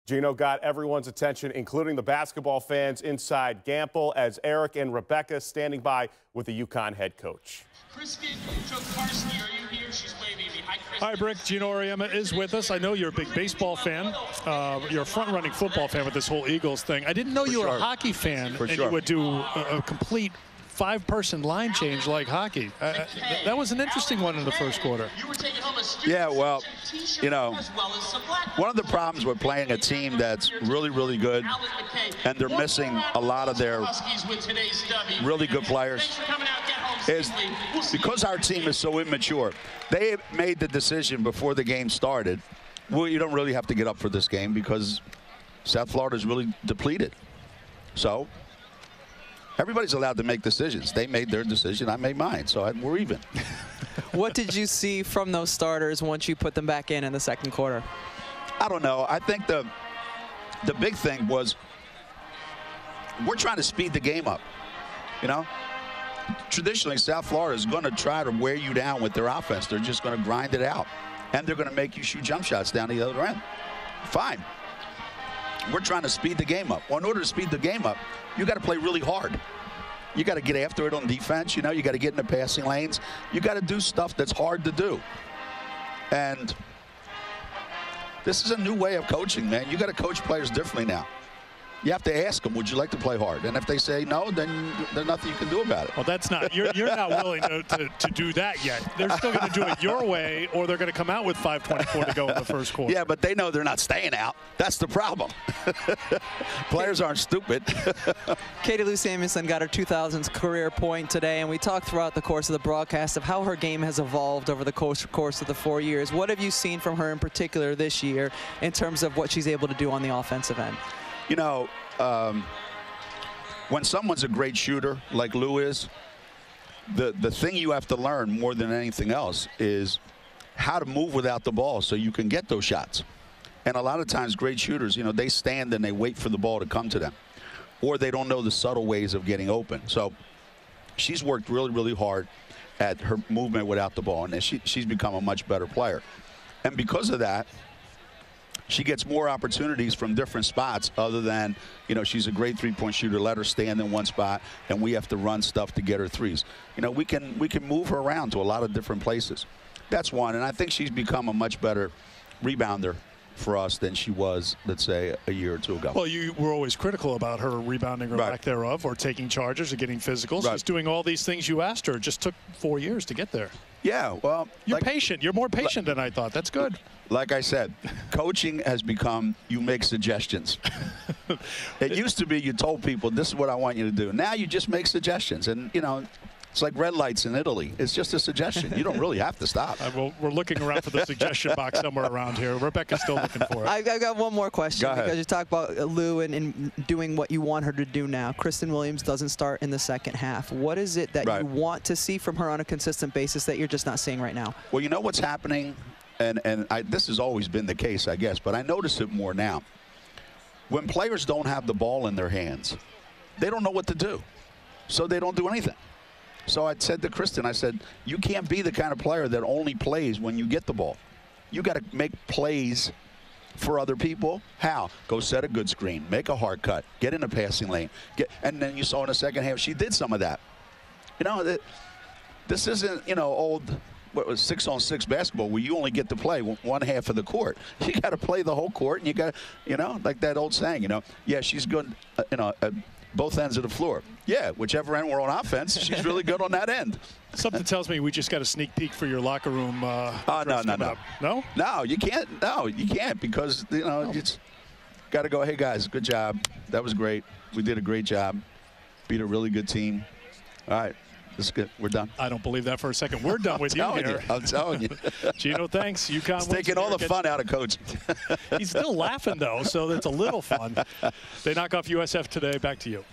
Geno got everyone's attention, including the basketball fans inside Gamble, as Eric and Rebecca standing by with the UConn head coach. Kristen Jokarski, are you here? She's waving me. Hi, Kristen. Hi, Brick. Geno Auriemma is with us. I know you're a big baseball fan. You're a front-running football fan with this whole Eagles thing. I didn't know you were a hockey fan, and you would do a complete five-person line change like hockey. That was an interesting one in the first quarter. Yeah, well, you know, one of the problems with playing a team that's really, really good, and they're missing a lot of their really good players, is because our team is so immature. They made the decision before the game started, well, you don't really have to get up for this game because South Florida is really depleted. So everybody's allowed to make decisions. They made their decision. I made mine. So we're even. What did you see from those starters once you put them back in the second quarter? I don't know. I think the big thing was we're trying to speed the game up. You know, traditionally South Florida is going to try to wear you down with their offense. They're just going to grind it out, and they're going to make you shoot jump shots down the other end. Fine. We're trying to speed the game up. Well, in order to speed the game up, you got to play really hard. You got to get after it on defense. You know, you got to get in the passing lanes. You got to do stuff that's hard to do. And this is a new way of coaching, man. You got to coach players differently now. You have to ask them, would you like to play hard? And if they say no, then there's nothing you can do about it. Well, that's not, you're not willing to do that yet. They're still going to do it your way, or they're going to come out with 5:24 to go in the first quarter. Yeah, but they know they're not staying out. That's the problem. Players aren't stupid. Katie Lou Samuelson got her 2000s career point today, and we talked throughout the course of the broadcast of how her game has evolved over the course of the 4 years. What have you seen from her in particular this year in terms of what she's able to do on the offensive end? You know, when someone's a great shooter like Lou is, the thing you have to learn more than anything else is how to move without the ball so you can get those shots. And a lot of times great shooters, you know, they stand and they wait for the ball to come to them, or they don't know the subtle ways of getting open. So she's worked really, really hard at her movement without the ball, and she's become a much better player. And because of that, she gets more opportunities from different spots other than, you know, she's a great three-point shooter. Let her stand in one spot, and we have to run stuff to get her threes. You know, we can move her around to a lot of different places. That's one, and I think she's become a much better rebounder for us than she was, let's say, a year or two ago. Well, you were always critical about her rebounding or lack thereof, or taking charges or getting physical. She's doing all these things you asked her. It just took 4 years to get there. Yeah, well, you're patient. You're more patient than I thought. That's good. Like I said, coaching has become you make suggestions. It used to be you told people, this is what I want you to do. Now you just make suggestions. And, you know, it's like red lights in Italy. It's just a suggestion. You don't really have to stop. Well, we're looking around for the suggestion box somewhere around here. Rebecca's still looking for it. I've got one more question. Go ahead. Because you talk about Lou and doing what you want her to do now. Kristen Williams doesn't start in the second half. What is it that you want to see from her on a consistent basis that you're just not seeing right now? Well, you know what's happening? And this has always been the case, I guess, but I notice it more now. When players don't have the ball in their hands, they don't know what to do. So they don't do anything. So I said to Kristen, I said, you can't be the kind of player that only plays when you get the ball. You got to make plays for other people. How? Go set a good screen, make a hard cut, get in a passing lane. And then you saw in the second half, she did some of that. You know, this isn't, you know, old 6-on-6 basketball where you only get to play one half of the court. You got to play the whole court, and you got, you know, like that old saying, you know, yeah, she's good, you know, at both ends of the floor. Yeah, whichever end we're on offense, she's really good on that end. Something tells me we just got a sneak peek for your locker room. No, you can't. No, you can't, because, you know, it's got to go, hey, guys, good job. That was great. We did a great job. Beat a really good team. All right. This is good. We're done. I don't believe that for a second. We're done with you here. I'm telling you. Geno, thanks. UConn. It's taking all the fun out of coaching. He's still laughing, though, so that's a little fun. They knock off USF today. Back to you.